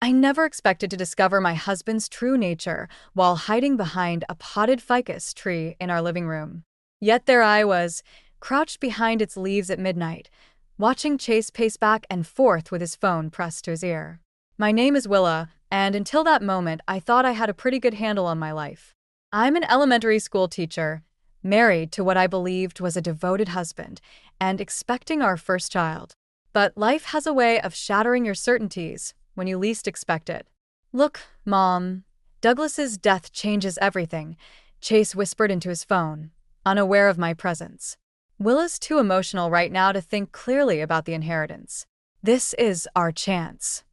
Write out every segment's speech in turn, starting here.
I never expected to discover my husband's true nature while hiding behind a potted ficus tree in our living room. Yet there I was, crouched behind its leaves at midnight, watching Chase pace back and forth with his phone pressed to his ear. My name is Willa, and until that moment, I thought I had a pretty good handle on my life. I'm an elementary school teacher, married to what I believed was a devoted husband, and expecting our first child. But life has a way of shattering your certainties when you least expect it. Look, Mom, Douglas's death changes everything, Chase whispered into his phone, unaware of my presence. Willa's too emotional right now to think clearly about the inheritance. This is our chance.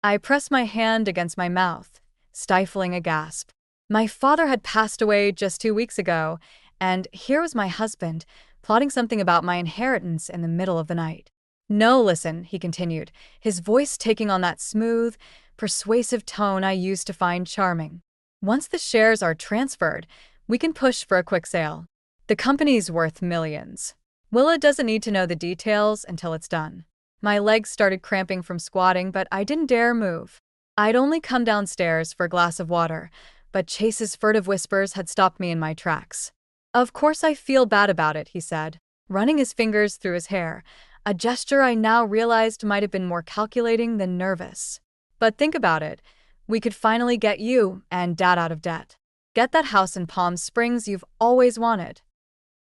I pressed my hand against my mouth, stifling a gasp. My father had passed away just 2 weeks ago, and here was my husband, plotting something about my inheritance in the middle of the night. No, listen, he continued, his voice taking on that smooth, persuasive tone I used to find charming. Once the shares are transferred, we can push for a quick sale. The company's worth millions. Willa doesn't need to know the details until it's done. My legs started cramping from squatting, but I didn't dare move. I'd only come downstairs for a glass of water, but Chase's furtive whispers had stopped me in my tracks. Of course I feel bad about it, he said, running his fingers through his hair, a gesture I now realized might have been more calculating than nervous. But think about it. We could finally get you and Dad out of debt. Get that house in Palm Springs you've always wanted.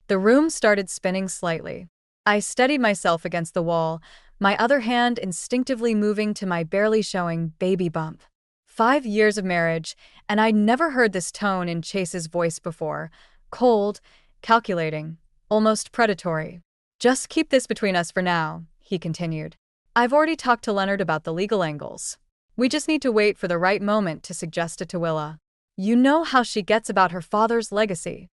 The room started spinning slightly. I steadied myself against the wall, my other hand instinctively moving to my barely showing baby bump. 5 years of marriage, and I'd never heard this tone in Chase's voice before. Cold, calculating, almost predatory. Just keep this between us for now, he continued. I've already talked to Leonard about the legal angles. We just need to wait for the right moment to suggest it to Willa. You know how she gets about her father's legacy.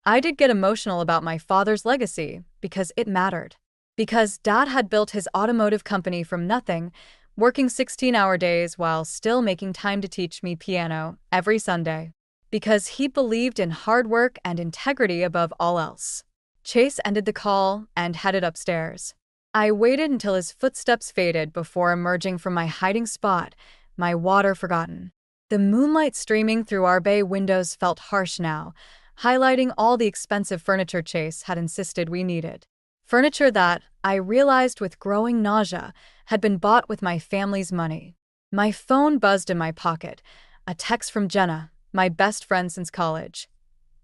I did get emotional about my father's legacy because it mattered. Because Dad had built his automotive company from nothing, working 16-hour days while still making time to teach me piano every Sunday. Because he believed in hard work and integrity above all else. Chase ended the call and headed upstairs. I waited until his footsteps faded before emerging from my hiding spot, my water forgotten. The moonlight streaming through our bay windows felt harsh now, highlighting all the expensive furniture Chase had insisted we needed. Furniture that, I realized with growing nausea, had been bought with my family's money. My phone buzzed in my pocket, a text from Jenna, my best friend since college.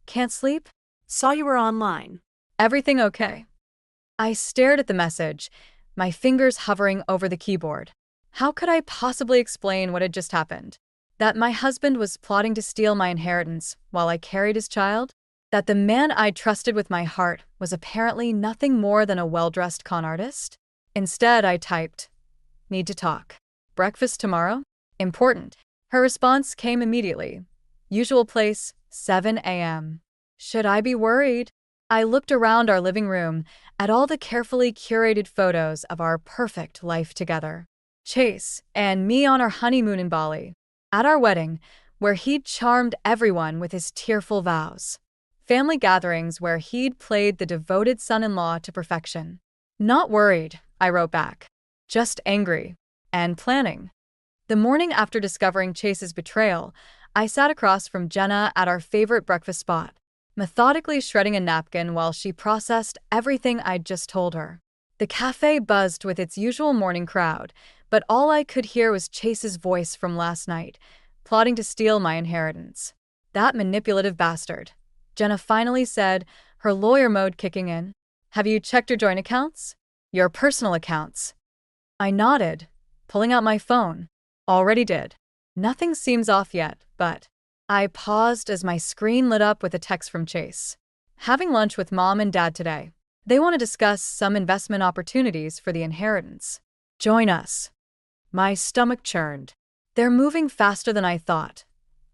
Can't sleep? Saw you were online. Everything okay? I stared at the message, my fingers hovering over the keyboard. How could I possibly explain what had just happened? That my husband was plotting to steal my inheritance while I carried his child? That the man I trusted with my heart was apparently nothing more than a well-dressed con artist? Instead, I typed, "Need to talk. Breakfast tomorrow? Important." Her response came immediately. Usual place, 7 a.m. Should I be worried? I looked around our living room at all the carefully curated photos of our perfect life together. Chase and me on our honeymoon in Bali. At our wedding, where he'd charmed everyone with his tearful vows. Family gatherings where he'd played the devoted son-in-law to perfection. Not worried, I wrote back. Just angry. And planning. The morning after discovering Chase's betrayal, I sat across from Jenna at our favorite breakfast spot, methodically shredding a napkin while she processed everything I'd just told her. The cafe buzzed with its usual morning crowd, but all I could hear was Chase's voice from last night, plotting to steal my inheritance. That manipulative bastard. Jenna finally said, her lawyer mode kicking in. Have you checked your joint accounts? Your personal accounts? I nodded, pulling out my phone. Already did. Nothing seems off yet, but... I paused as my screen lit up with a text from Chase. Having lunch with Mom and Dad today. They want to discuss some investment opportunities for the inheritance. Join us. My stomach churned. They're moving faster than I thought,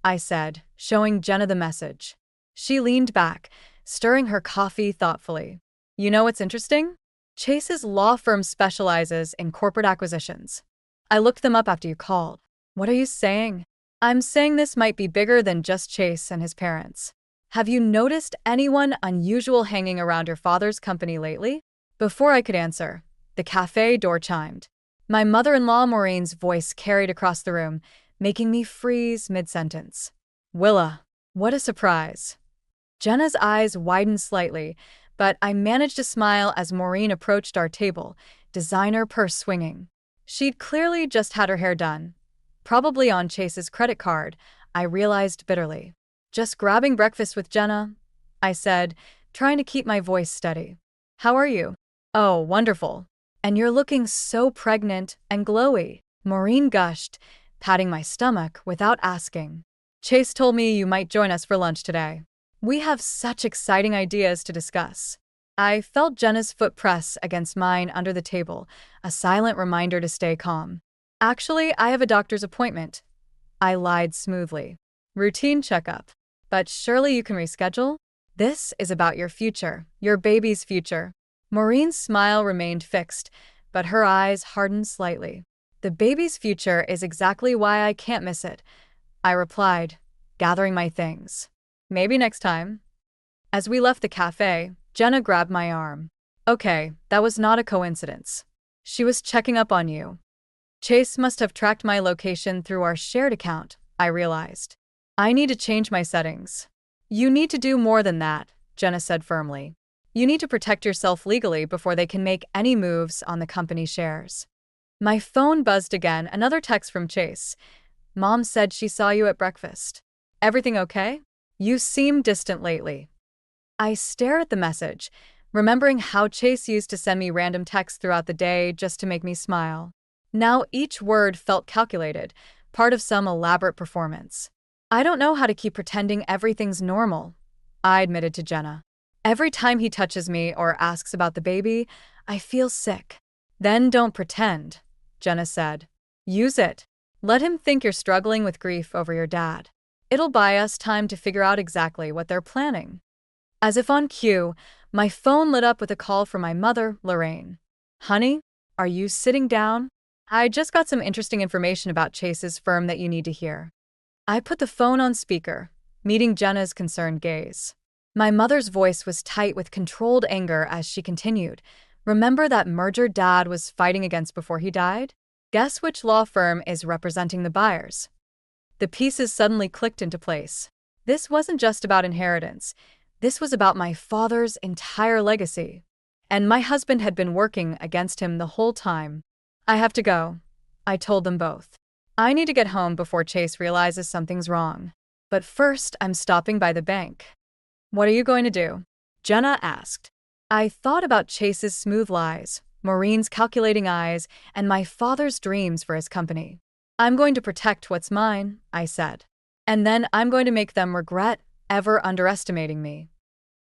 I said, showing Jenna the message. She leaned back, stirring her coffee thoughtfully. You know what's interesting? Chase's law firm specializes in corporate acquisitions. I looked them up after you called. What are you saying? I'm saying this might be bigger than just Chase and his parents. Have you noticed anyone unusual hanging around your father's company lately? Before I could answer, the cafe door chimed. My mother-in-law Maureen's voice carried across the room, making me freeze mid-sentence. Willa, what a surprise. Jenna's eyes widened slightly, but I managed to smile as Maureen approached our table, designer purse swinging. She'd clearly just had her hair done. Probably on Chase's credit card, I realized bitterly. Just grabbing breakfast with Jenna, I said, trying to keep my voice steady. How are you? Oh, wonderful. And you're looking so pregnant and glowy, Maureen gushed, patting my stomach without asking. Chase told me you might join us for lunch today. We have such exciting ideas to discuss. I felt Jenna's foot press against mine under the table, a silent reminder to stay calm. Actually, I have a doctor's appointment. I lied smoothly. Routine checkup. But surely you can reschedule? This is about your future, your baby's future. Maureen's smile remained fixed, but her eyes hardened slightly. The baby's future is exactly why I can't miss it, I replied, gathering my things. Maybe next time. As we left the cafe, Jenna grabbed my arm. Okay, that was not a coincidence. She was checking up on you. Chase must have tracked my location through our shared account, I realized. I need to change my settings. You need to do more than that, Jenna said firmly. You need to protect yourself legally before they can make any moves on the company shares. My phone buzzed again, another text from Chase. Mom said she saw you at breakfast. Everything okay? You seem distant lately. I stared at the message, remembering how Chase used to send me random texts throughout the day just to make me smile. Now each word felt calculated, part of some elaborate performance. I don't know how to keep pretending everything's normal, I admitted to Jenna. Every time he touches me or asks about the baby, I feel sick. Then don't pretend, Jenna said. Use it. Let him think you're struggling with grief over your dad. It'll buy us time to figure out exactly what they're planning. As if on cue, my phone lit up with a call from my mother, Lorraine. Honey, are you sitting down? I just got some interesting information about Chase's firm that you need to hear. I put the phone on speaker, meeting Jenna's concerned gaze. My mother's voice was tight with controlled anger as she continued. Remember that merger Dad was fighting against before he died? Guess which law firm is representing the buyers? The pieces suddenly clicked into place. This wasn't just about inheritance. This was about my father's entire legacy. And my husband had been working against him the whole time. I have to go, I told them both. I need to get home before Chase realizes something's wrong. But first, I'm stopping by the bank. What are you going to do? Jenna asked. I thought about Chase's smooth lies, Maureen's calculating eyes, and my father's dreams for his company. I'm going to protect what's mine, I said. And then I'm going to make them regret ever underestimating me.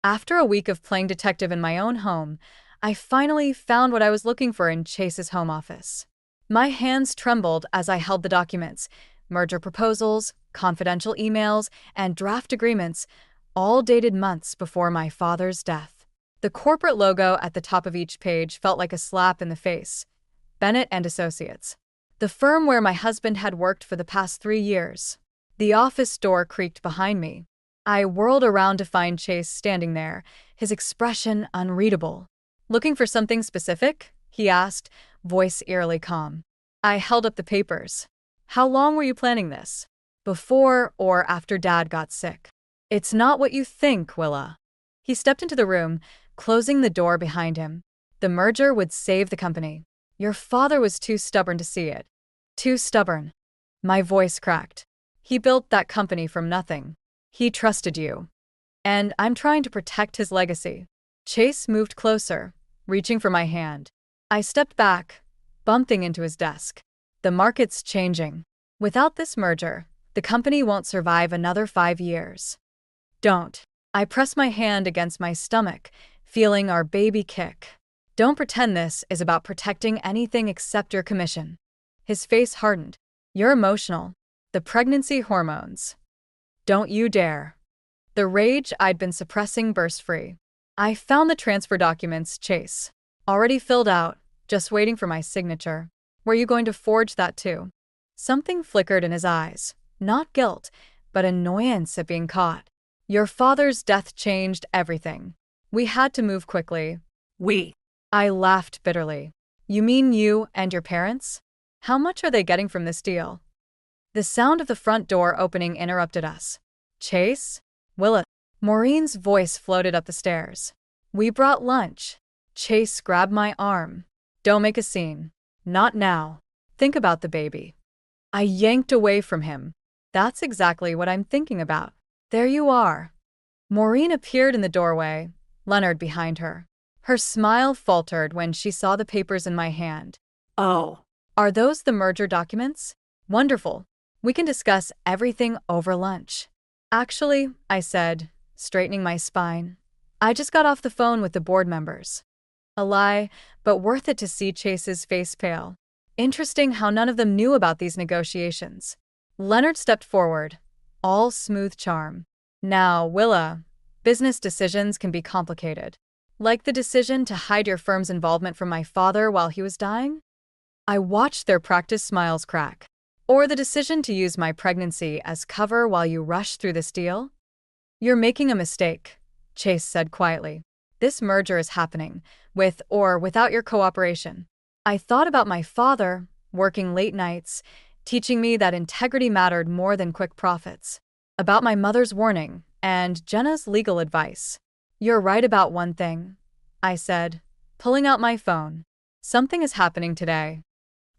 After a week of playing detective in my own home, I finally found what I was looking for in Chase's home office. My hands trembled as I held the documents, merger proposals, confidential emails, and draft agreements, all dated months before my father's death. The corporate logo at the top of each page felt like a slap in the face. Bennett and Associates. The firm where my husband had worked for the past 3 years. The office door creaked behind me. I whirled around to find Chase standing there, his expression unreadable. Looking for something specific? He asked, voice eerily calm. I held up the papers. How long were you planning this? Before or after Dad got sick? It's not what you think, Willa. He stepped into the room, closing the door behind him. The merger would save the company. Your father was too stubborn to see it. Too stubborn. My voice cracked. He built that company from nothing. He trusted you. And I'm trying to protect his legacy. Chase moved closer, reaching for my hand. I stepped back, bumping into his desk. The market's changing. Without this merger, the company won't survive another 5 years. Don't. I pressed my hand against my stomach, feeling our baby kick. Don't pretend this is about protecting anything except your commission. His face hardened. You're emotional. The pregnancy hormones. Don't you dare. The rage I'd been suppressing burst free. I found the transfer documents, Chase. Already filled out, just waiting for my signature. Were you going to forge that too? Something flickered in his eyes. Not guilt, but annoyance at being caught. Your father's death changed everything. We had to move quickly. We. I laughed bitterly. You mean you and your parents? How much are they getting from this deal? The sound of the front door opening interrupted us. Chase? Willa? Maureen's voice floated up the stairs. We brought lunch. Chase grabbed my arm. Don't make a scene. Not now. Think about the baby. I yanked away from him. That's exactly what I'm thinking about. There you are. Maureen appeared in the doorway, Leonard behind her. Her smile faltered when she saw the papers in my hand. Oh, Are those the merger documents? Wonderful. We can discuss everything over lunch. Actually, I said, straightening my spine, I just got off the phone with the board members. A lie, but worth it to see Chase's face pale. Interesting how none of them knew about these negotiations. Leonard stepped forward, all smooth charm. Now, Willa, business decisions can be complicated. Like the decision to hide your firm's involvement from my father while he was dying? I watched their practiced smiles crack. Or the decision to use my pregnancy as cover while you rush through this deal? You're making a mistake, Chase said quietly. This merger is happening, with or without your cooperation. I thought about my father, working late nights, teaching me that integrity mattered more than quick profits. About my mother's warning, and Jenna's legal advice. You're right about one thing, I said, pulling out my phone. Something is happening today.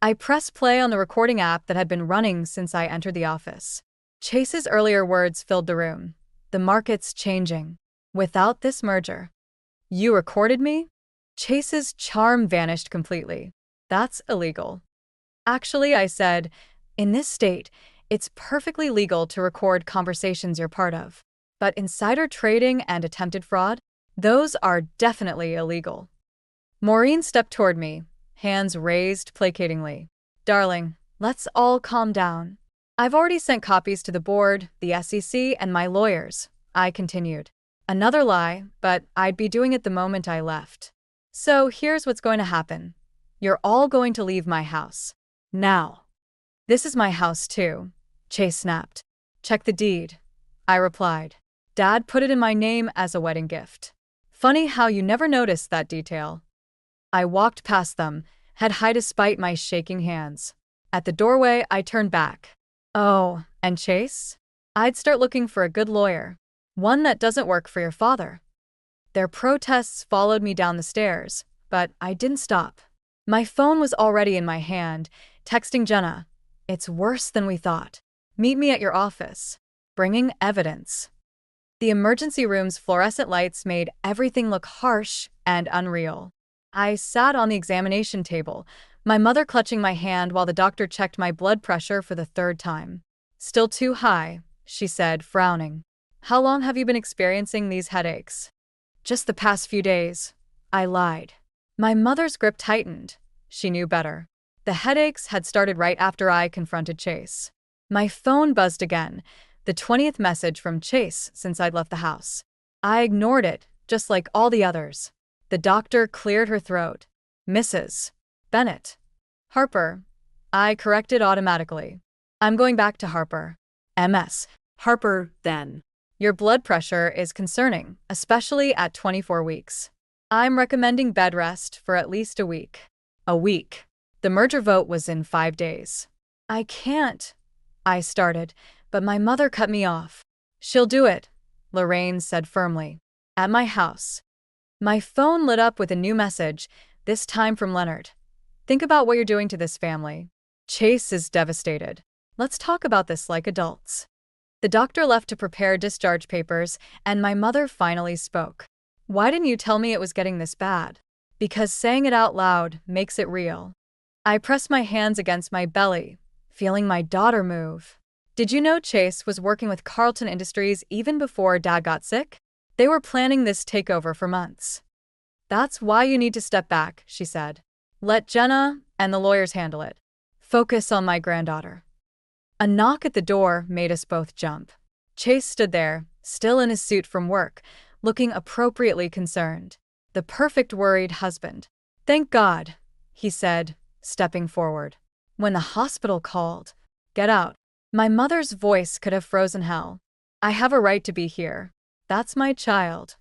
I pressed play on the recording app that had been running since I entered the office. Chase's earlier words filled the room. The market's changing. Without this merger. You recorded me? Chase's charm vanished completely. That's illegal. Actually, I said, in this state, it's perfectly legal to record conversations you're part of. But insider trading and attempted fraud? Those are definitely illegal. Maureen stepped toward me, hands raised placatingly. Darling, let's all calm down. I've already sent copies to the board, the SEC, and my lawyers, I continued. Another lie, but I'd be doing it the moment I left. So here's what's going to happen. You're all going to leave my house. Now. This is my house too, Chase snapped. Check the deed, I replied. Dad put it in my name as a wedding gift. Funny how you never noticed that detail. I walked past them, head high despite my shaking hands. At the doorway, I turned back. Oh, and Chase? I'd start looking for a good lawyer. One that doesn't work for your father. Their protests followed me down the stairs, but I didn't stop. My phone was already in my hand, texting Jenna. It's worse than we thought. Meet me at your office. Bringing evidence. The emergency room's fluorescent lights made everything look harsh and unreal. I sat on the examination table, my mother clutching my hand while the doctor checked my blood pressure for the third time. Still too high, she said, frowning. How long have you been experiencing these headaches? Just the past few days, I lied. My mother's grip tightened. She knew better. The headaches had started right after I confronted Chase. My phone buzzed again, the 20th message from Chase since I'd left the house. I ignored it, just like all the others. The doctor cleared her throat. Mrs. Bennett. Harper. I corrected automatically. I'm going back to Harper. MS. Harper, then. Your blood pressure is concerning, especially at 24 weeks. I'm recommending bed rest for at least a week. A week. The merger vote was in 5 days. I can't, I started, but my mother cut me off. She'll do it, Lorraine said firmly. At my house. My phone lit up with a new message, this time from Leonard. Think about what you're doing to this family. Chase is devastated. Let's talk about this like adults. The doctor left to prepare discharge papers, and my mother finally spoke. Why didn't you tell me it was getting this bad? Because saying it out loud makes it real. I pressed my hands against my belly, feeling my daughter move. Did you know Chase was working with Carlton Industries even before Dad got sick? They were planning this takeover for months. That's why you need to step back, she said. Let Jenna and the lawyers handle it. Focus on my granddaughter. A knock at the door made us both jump. Chase stood there, still in his suit from work, looking appropriately concerned. The perfect worried husband. Thank God, he said, stepping forward. When the hospital called, get out. My mother's voice could have frozen hell. I have a right to be here. That's my child.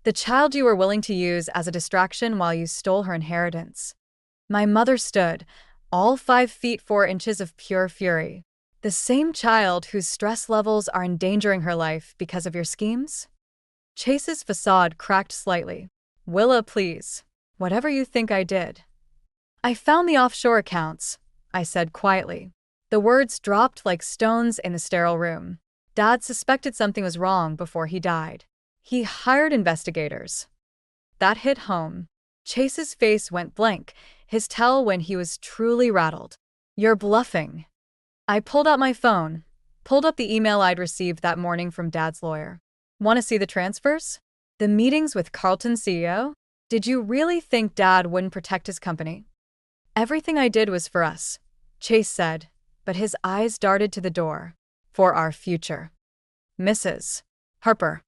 The child you were willing to use as a distraction while you stole her inheritance. My mother stood, all 5 feet 4 inches of pure fury. The same child whose stress levels are endangering her life because of your schemes? Chase's facade cracked slightly. Willa, please. Whatever you think I did. I found the offshore accounts, I said quietly. The words dropped like stones in the sterile room. Dad suspected something was wrong before he died. He hired investigators. That hit home. Chase's face went blank, his tell when he was truly rattled. You're bluffing. I pulled out my phone, pulled up the email I'd received that morning from Dad's lawyer. Want to see the transfers? The meetings with Carlton's CEO? Did you really think Dad wouldn't protect his company? Everything I did was for us, Chase said, but his eyes darted to the door. For our future. Mrs. Harper.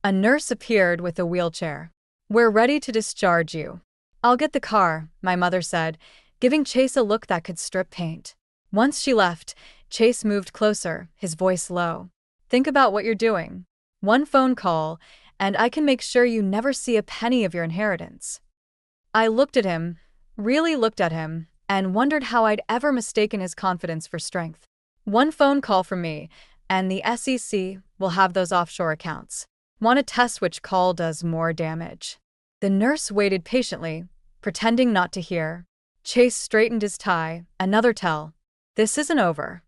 A nurse appeared with a wheelchair. We're ready to discharge you. I'll get the car, my mother said, giving Chase a look that could strip paint. Once she left, Chase moved closer, his voice low. Think about what you're doing. One phone call, and I can make sure you never see a penny of your inheritance. I looked at him, really looked at him, and wondered how I'd ever mistaken his confidence for strength. One phone call from me, and the SEC will have those offshore accounts. Want to test which call does more damage. The nurse waited patiently, pretending not to hear. Chase straightened his tie, another tell. This isn't over.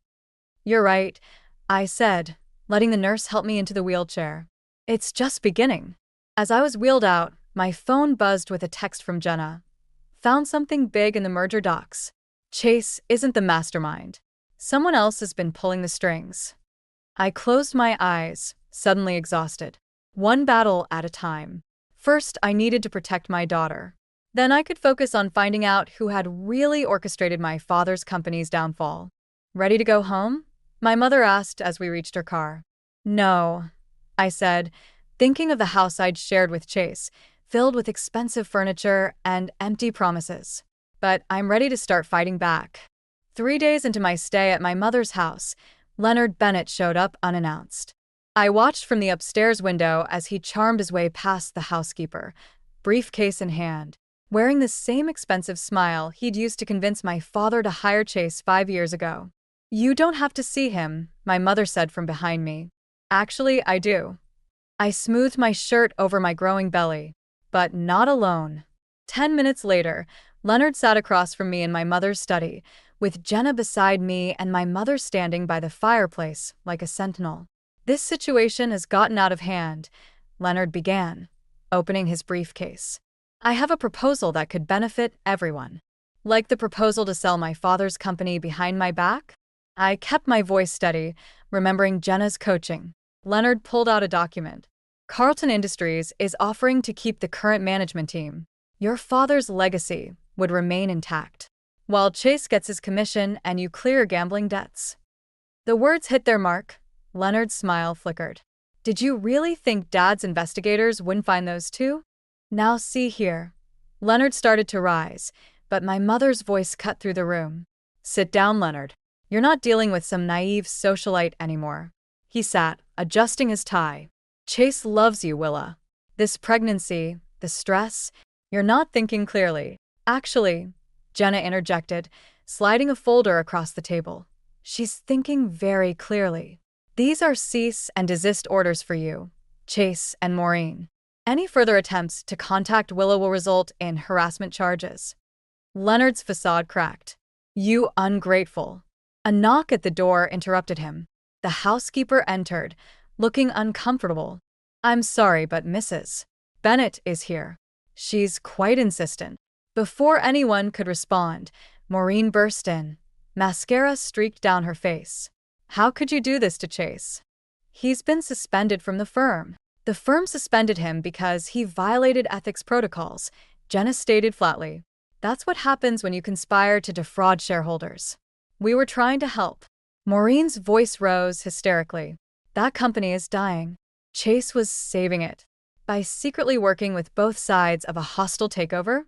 You're right, I said, letting the nurse help me into the wheelchair. It's just beginning. As I was wheeled out, my phone buzzed with a text from Jenna. Found something big in the merger docs. Chase isn't the mastermind. Someone else has been pulling the strings. I closed my eyes, suddenly exhausted. One battle at a time. First, I needed to protect my daughter. Then I could focus on finding out who had really orchestrated my father's company's downfall. Ready to go home? My mother asked as we reached her car. No, I said, thinking of the house I'd shared with Chase, filled with expensive furniture and empty promises. But I'm ready to start fighting back. 3 days into my stay at my mother's house, Leonard Bennett showed up unannounced. I watched from the upstairs window as he charmed his way past the housekeeper, briefcase in hand, wearing the same expensive smile he'd used to convince my father to hire Chase 5 years ago. You don't have to see him, my mother said from behind me. Actually, I do. I smoothed my shirt over my growing belly, but not alone. 10 minutes later, Leonard sat across from me in my mother's study, with Jenna beside me and my mother standing by the fireplace like a sentinel. This situation has gotten out of hand, Leonard began, opening his briefcase. I have a proposal that could benefit everyone. Like the proposal to sell my father's company behind my back? I kept my voice steady, remembering Jenna's coaching. Leonard pulled out a document. Carlton Industries is offering to keep the current management team. Your father's legacy would remain intact, while Chase gets his commission and you clear gambling debts. The words hit their mark. Leonard's smile flickered. Did you really think Dad's investigators wouldn't find those too? Now see here. Leonard started to rise, but my mother's voice cut through the room. Sit down, Leonard. You're not dealing with some naive socialite anymore. He sat, adjusting his tie. Chase loves you, Willa. This pregnancy, the stress, you're not thinking clearly. Actually, Jenna interjected, sliding a folder across the table. She's thinking very clearly. These are cease and desist orders for you, Chase and Maureen. Any further attempts to contact Willa will result in harassment charges. Leonard's facade cracked. You ungrateful. A knock at the door interrupted him. The housekeeper entered, looking uncomfortable. I'm sorry, but Mrs. Bennett is here. She's quite insistent. Before anyone could respond, Maureen burst in. Mascara streaked down her face. How could you do this to Chase? He's been suspended from the firm. The firm suspended him because he violated ethics protocols, Jenna stated flatly. That's what happens when you conspire to defraud shareholders. We were trying to help. Maureen's voice rose hysterically. That company is dying. Chase was saving it. By secretly working with both sides of a hostile takeover?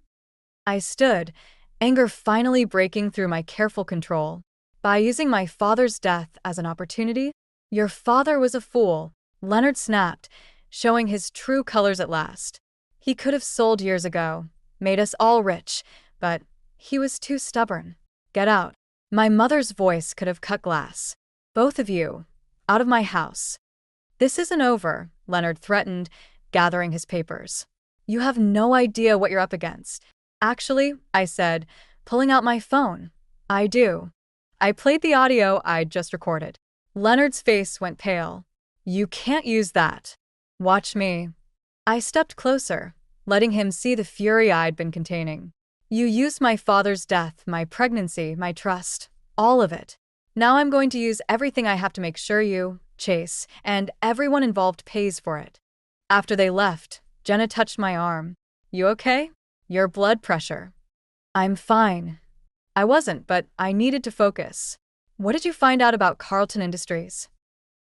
I stood, anger finally breaking through my careful control. By using my father's death as an opportunity? Your father was a fool, Leonard snapped, showing his true colors at last. He could have sold years ago, made us all rich, but He was too stubborn. Get out. My mother's voice could have cut glass. Both of you. Out of my house. This isn't over, Leonard threatened, gathering his papers. You have no idea what you're up against. Actually, I said, pulling out my phone. I do. I played the audio I'd just recorded. Leonard's face went pale. You can't use that. Watch me. I stepped closer, letting him see the fury I'd been containing. You used my father's death, my pregnancy, my trust, all of it. Now I'm going to use everything I have to make sure you, Chase, and everyone involved pays for it. After they left, Jenna touched my arm. You okay? Your blood pressure. I'm fine. I wasn't, but I needed to focus. What did you find out about Carlton Industries?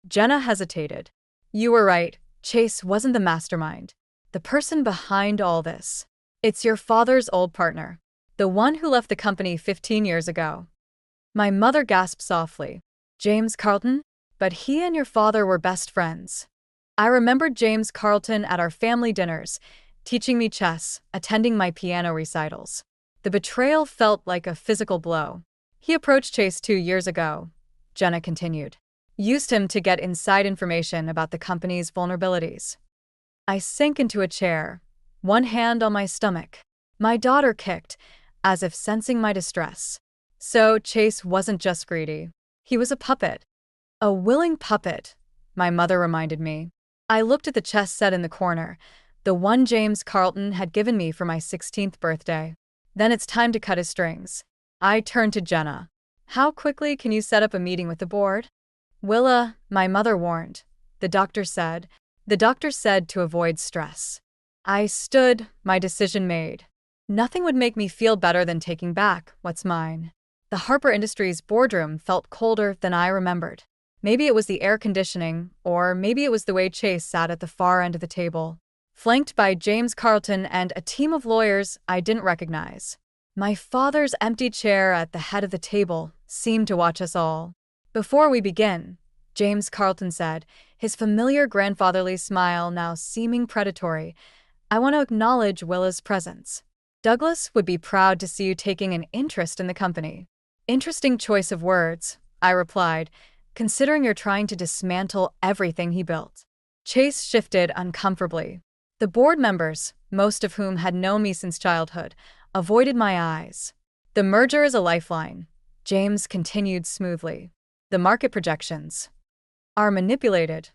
Jenna hesitated. You were right. Chase wasn't the mastermind. The person behind all this. It's your father's old partner. The one who left the company 15 years ago. My mother gasped softly. James Carlton? But he and your father were best friends. I remembered James Carlton at our family dinners, teaching me chess, attending my piano recitals. The betrayal felt like a physical blow. He approached Chase 2 years ago, Jenna continued. Used him to get inside information about the company's vulnerabilities. I sank into a chair, one hand on my stomach. My daughter kicked, as if sensing my distress. So Chase wasn't just greedy. He was a puppet. A willing puppet, my mother reminded me. I looked at the chess set in the corner, the one James Carlton had given me for my 16th birthday. Then it's time to cut his strings. I turned to Jenna. How quickly can you set up a meeting with the board? Willa, my mother warned. The doctor said to avoid stress. I stood, my decision made. Nothing would make me feel better than taking back what's mine. The Harper Industries boardroom felt colder than I remembered. Maybe it was the air conditioning, or maybe it was the way Chase sat at the far end of the table, flanked by James Carlton and a team of lawyers I didn't recognize. My father's empty chair at the head of the table seemed to watch us all. Before we begin, James Carlton said, his familiar grandfatherly smile now seeming predatory, I want to acknowledge Willa's presence. Douglas would be proud to see you taking an interest in the company. Interesting choice of words, I replied, considering you're trying to dismantle everything he built. Chase shifted uncomfortably. The board members, most of whom had known me since childhood, avoided my eyes. The merger is a lifeline, James continued smoothly. The market projections are manipulated,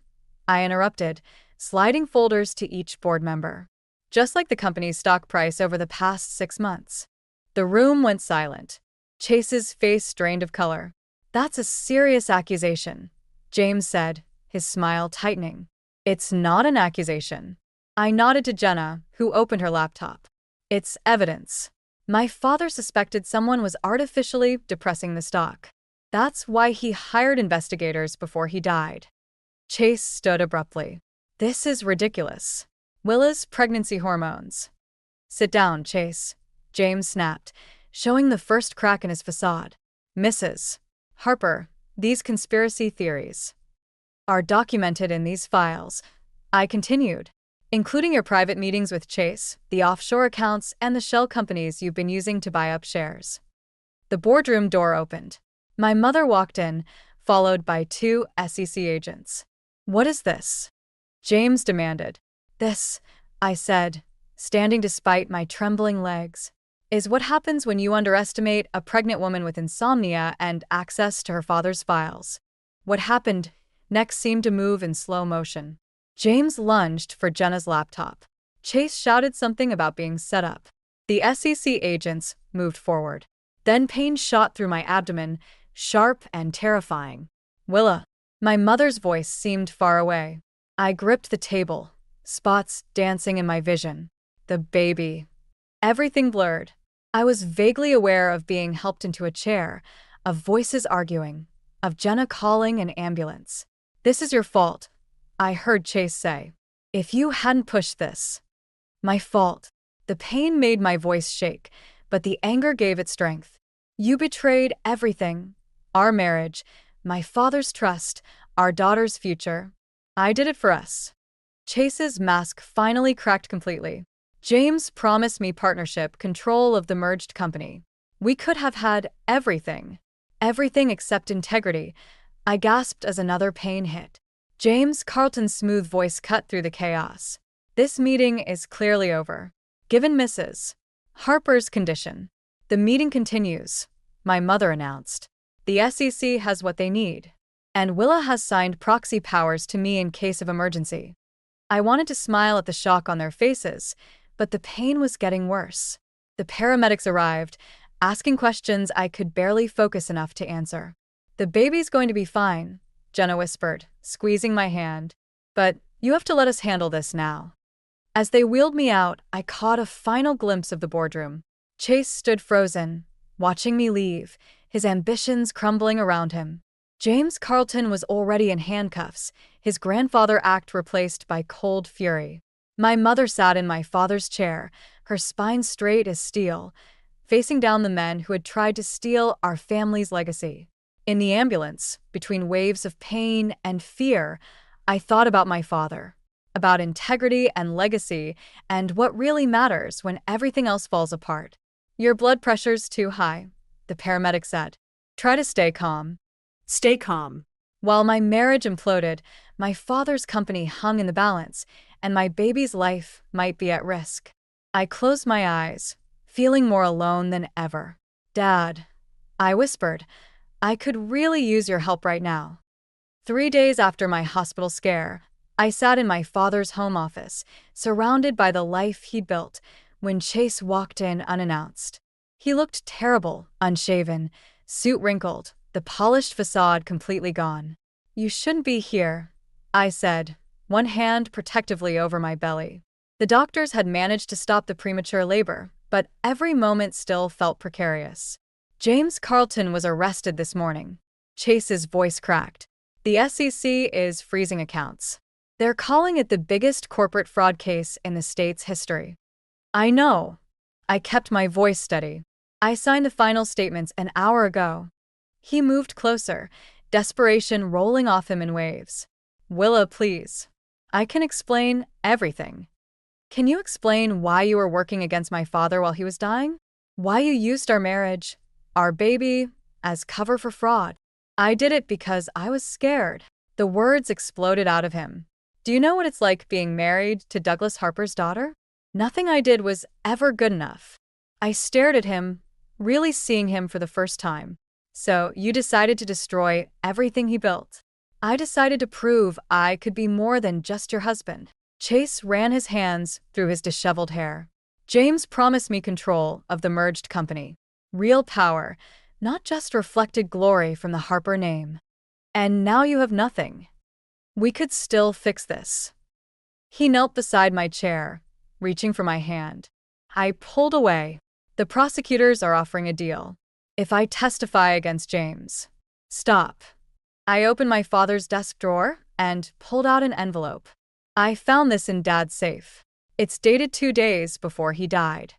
I interrupted, sliding folders to each board member. Just like the company's stock price over the past 6 months. The room went silent. Chase's face drained of color. That's a serious accusation, James said, his smile tightening. It's not an accusation. I nodded to Jenna, who opened her laptop. It's evidence. My father suspected someone was artificially depressing the stock. That's why he hired investigators before he died. Chase stood abruptly. This is ridiculous. Willa's pregnancy hormones. Sit down, Chase, James snapped, showing the first crack in his facade. Mrs. Harper, these conspiracy theories are documented in these files, I continued, including your private meetings with Chase, the offshore accounts, and the shell companies you've been using to buy up shares. The boardroom door opened. My mother walked in, followed by 2 SEC agents. What is this? James demanded. This, I said, standing despite my trembling legs, is what happens when you underestimate a pregnant woman with insomnia and access to her father's files. What happened next seemed to move in slow motion. James lunged for Jenna's laptop. Chase shouted something about being set up. The SEC agents moved forward. Then pain shot through my abdomen, sharp and terrifying. Willa. My mother's voice seemed far away. I gripped the table, spots dancing in my vision. The baby. Everything blurred. I was vaguely aware of being helped into a chair, of voices arguing, of Jenna calling an ambulance. This is your fault, I heard Chase say. If you hadn't pushed this. My fault. The pain made my voice shake, but the anger gave it strength. You betrayed everything. Our marriage, my father's trust, our daughter's future. I did it for us. Chase's mask finally cracked completely. James promised me partnership, control of the merged company. We could have had everything. Everything except integrity. I gasped as another pain hit. James Carlton's smooth voice cut through the chaos. This meeting is clearly over. Given Mrs. Harper's condition, the meeting continues, my mother announced. The SEC has what they need, and Willa has signed proxy powers to me in case of emergency. I wanted to smile at the shock on their faces, but the pain was getting worse. The paramedics arrived, asking questions I could barely focus enough to answer. The baby's going to be fine, Jenna whispered, squeezing my hand. But you have to let us handle this now. As they wheeled me out, I caught a final glimpse of the boardroom. Chase stood frozen, watching me leave, his ambitions crumbling around him. James Carlton was already in handcuffs, his grandfather act replaced by cold fury. My mother sat in my father's chair, her spine straight as steel, facing down the men who had tried to steal our family's legacy. In the ambulance, between waves of pain and fear, I thought about my father, about integrity and legacy, and what really matters when everything else falls apart. Your blood pressure's too high, the paramedic said. Try to stay calm. Stay calm. While my marriage imploded, my father's company hung in the balance, and my baby's life might be at risk. I closed my eyes, feeling more alone than ever. Dad, I whispered, I could really use your help right now. 3 days after my hospital scare, I sat in my father's home office, surrounded by the life he'd built, when Chase walked in unannounced. He looked terrible, unshaven, suit wrinkled, the polished facade completely gone. You shouldn't be here, I said, one hand protectively over my belly. The doctors had managed to stop the premature labor, but every moment still felt precarious. James Carlton was arrested this morning. Chase's voice cracked. The SEC is freezing accounts. They're calling it the biggest corporate fraud case in the state's history. I know. I kept my voice steady. I signed the final statements an hour ago. He moved closer, desperation rolling off him in waves. Willa, please. I can explain everything. Can you explain why you were working against my father while he was dying? Why you used our marriage, our baby, as cover for fraud? I did it because I was scared. The words exploded out of him. Do you know what it's like being married to Douglas Harper's daughter? Nothing I did was ever good enough. I stared at him, really seeing him for the first time. So you decided to destroy everything he built. I decided to prove I could be more than just your husband. Chase ran his hands through his disheveled hair. James promised me control of the merged company. Real power, not just reflected glory from the Harper name. And now you have nothing. We could still fix this. He knelt beside my chair, reaching for my hand. I pulled away. The prosecutors are offering a deal. If I testify against James. Stop. I opened my father's desk drawer and pulled out an envelope. I found this in Dad's safe. It's dated 2 days before he died.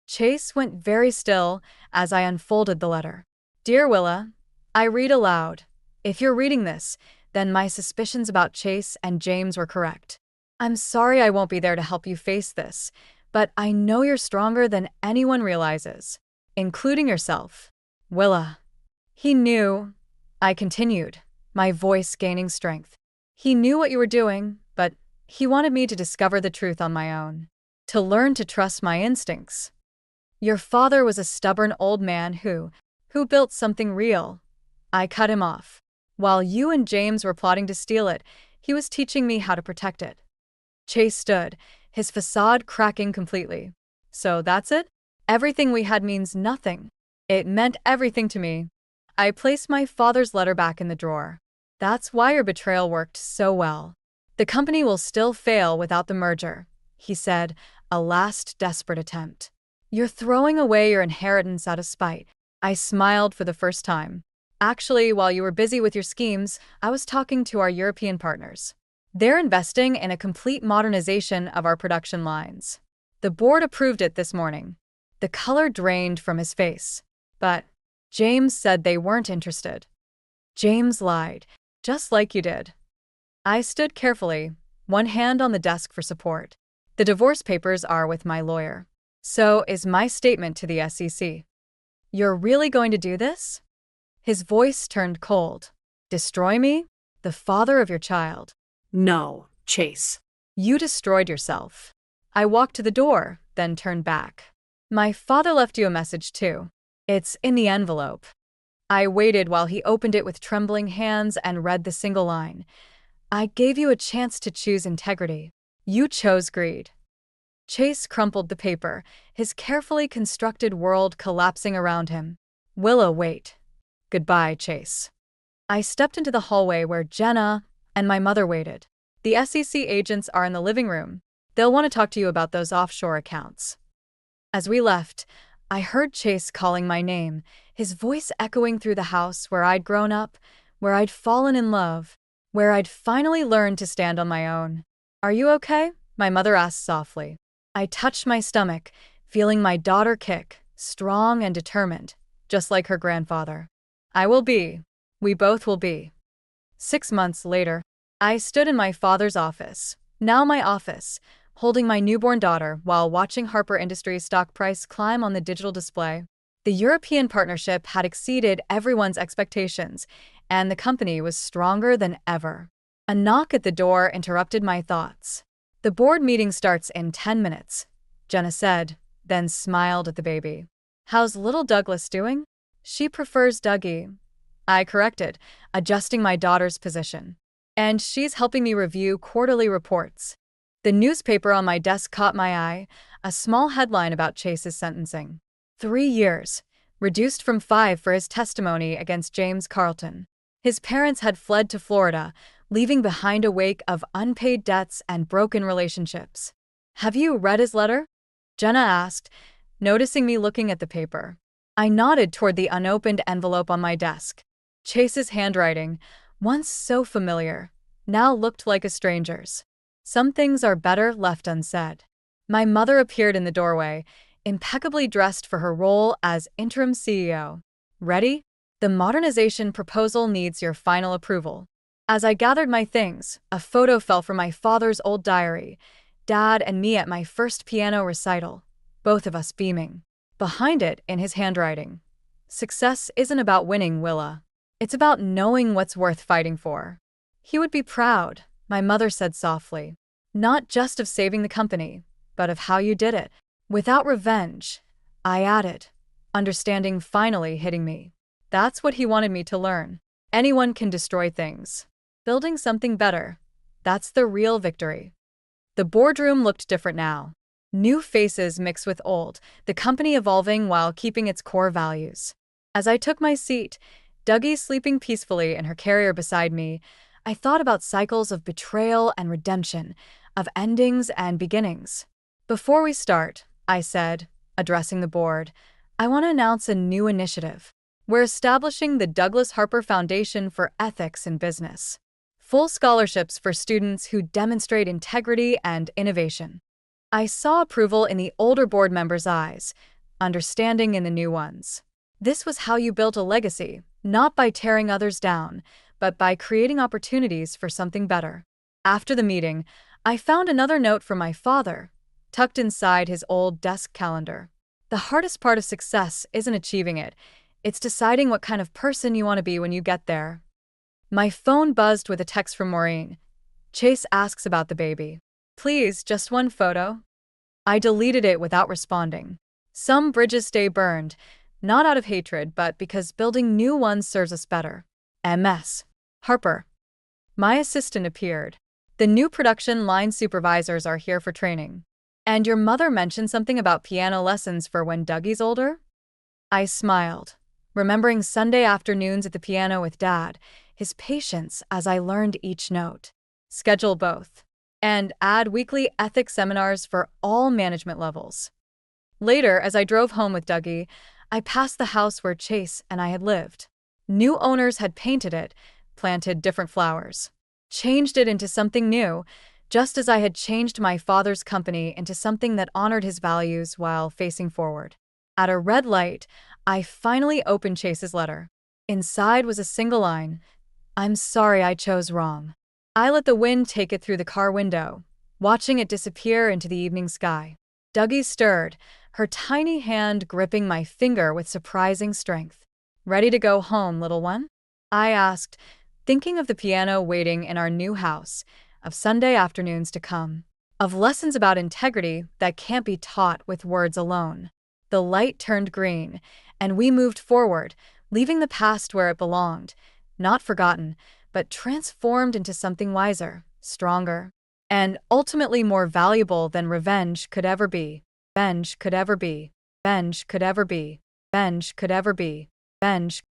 Chase went very still as I unfolded the letter. Dear Willa, I read aloud. If you're reading this, then my suspicions about Chase and James were correct. I'm sorry I won't be there to help you face this, but I know you're stronger than anyone realizes, including yourself. Willa. He knew, I continued, my voice gaining strength. He knew what you were doing, but he wanted me to discover the truth on my own, to learn to trust my instincts. Your father was a stubborn old man who built something real. I cut him off. While you and James were plotting to steal it, he was teaching me how to protect it. Chase stood, his facade cracking completely. So that's it? Everything we had means nothing. It meant everything to me. I placed my father's letter back in the drawer. That's why your betrayal worked so well. The company will still fail without the merger, he said, a last desperate attempt. You're throwing away your inheritance out of spite. I smiled for the first time. Actually, while you were busy with your schemes, I was talking to our European partners. They're investing in a complete modernization of our production lines. The board approved it this morning. The color drained from his face. But James said they weren't interested. James lied, just like you did. I stood carefully, one hand on the desk for support. The divorce papers are with my lawyer. So is my statement to the SEC. You're really going to do this? His voice turned cold. Destroy me? The father of your child. No, Chase. You destroyed yourself. I walked to the door, then turned back. My father left you a message too. It's in the envelope. I waited while he opened it with trembling hands and read the single line. I gave you a chance to choose integrity. You chose greed. Chase crumpled the paper, his carefully constructed world collapsing around him. Willa, wait. Goodbye, Chase. I stepped into the hallway where Jenna and my mother waited. The SEC agents are in the living room. They'll want to talk to you about those offshore accounts. As we left, I heard Chase calling my name, his voice echoing through the house where I'd grown up, where I'd fallen in love, where I'd finally learned to stand on my own. Are you okay? My mother asked softly. I touched my stomach, feeling my daughter kick, strong and determined, just like her grandfather. I will be. We both will be. 6 months later, I stood in my father's office, now my office, holding my newborn daughter while watching Harper Industries' stock price climb on the digital display. The European partnership had exceeded everyone's expectations, and the company was stronger than ever. A knock at the door interrupted my thoughts. The board meeting starts in 10 minutes, Jenna said, then smiled at the baby. How's little Douglas doing? She prefers Dougie. I corrected, adjusting my daughter's position. And she's helping me review quarterly reports. The newspaper on my desk caught my eye, a small headline about Chase's sentencing. 3 years, reduced from 5 for his testimony against James Carlton. His parents had fled to Florida, leaving behind a wake of unpaid debts and broken relationships. Have you read his letter? Jenna asked, noticing me looking at the paper. I nodded toward the unopened envelope on my desk. Chase's handwriting, once so familiar, now looked like a stranger's. Some things are better left unsaid. My mother appeared in the doorway, impeccably dressed for her role as interim CEO. Ready? The modernization proposal needs your final approval. As I gathered my things, a photo fell from my father's old diary, Dad and me at my first piano recital, both of us beaming. Behind it, in his handwriting, success isn't about winning, Willa. It's about knowing what's worth fighting for. He would be proud, my mother said softly, not just of saving the company, but of how you did it. Without revenge, I added, understanding finally hitting me. That's what he wanted me to learn. Anyone can destroy things. Building something better, that's the real victory. The boardroom looked different now. New faces mixed with old, the company evolving while keeping its core values. As I took my seat, Dougie sleeping peacefully in her carrier beside me, I thought about cycles of betrayal and redemption, of endings and beginnings. Before we start, I said, addressing the board, I want to announce a new initiative. We're establishing the Douglas Harper Foundation for Ethics in Business. Full scholarships for students who demonstrate integrity and innovation. I saw approval in the older board members' eyes, understanding in the new ones. This was how you built a legacy, not by tearing others down, but by creating opportunities for something better. After the meeting, I found another note from my father, tucked inside his old desk calendar. The hardest part of success isn't achieving it, it's deciding what kind of person you want to be when you get there. My phone buzzed with a text from Maureen. Chase asks about the baby. Please, just one photo. I deleted it without responding. Some bridges stay burned, not out of hatred, but because building new ones serves us better. MS. Harper. My assistant appeared. The new production line supervisors are here for training. And your mother mentioned something about piano lessons for when Dougie's older? I smiled, remembering Sunday afternoons at the piano with Dad, his patience as I learned each note. Schedule both. And add weekly ethics seminars for all management levels. Later, as I drove home with Dougie, I passed the house where Chase and I had lived. New owners had painted it, planted different flowers, changed it into something new, just as I had changed my father's company into something that honored his values while facing forward. At a red light, I finally opened Chase's letter. Inside was a single line, I'm sorry I chose wrong. I let the wind take it through the car window, watching it disappear into the evening sky. Dougie stirred, her tiny hand gripping my finger with surprising strength. "Ready to go home, little one?" I asked, thinking of the piano waiting in our new house, of Sunday afternoons to come, of lessons about integrity that can't be taught with words alone. The light turned green, and we moved forward, leaving the past where it belonged, not forgotten, but transformed into something wiser, stronger, and ultimately more valuable than revenge could ever be. Revenge could ever be. Revenge could ever be. Revenge could ever be. Revenge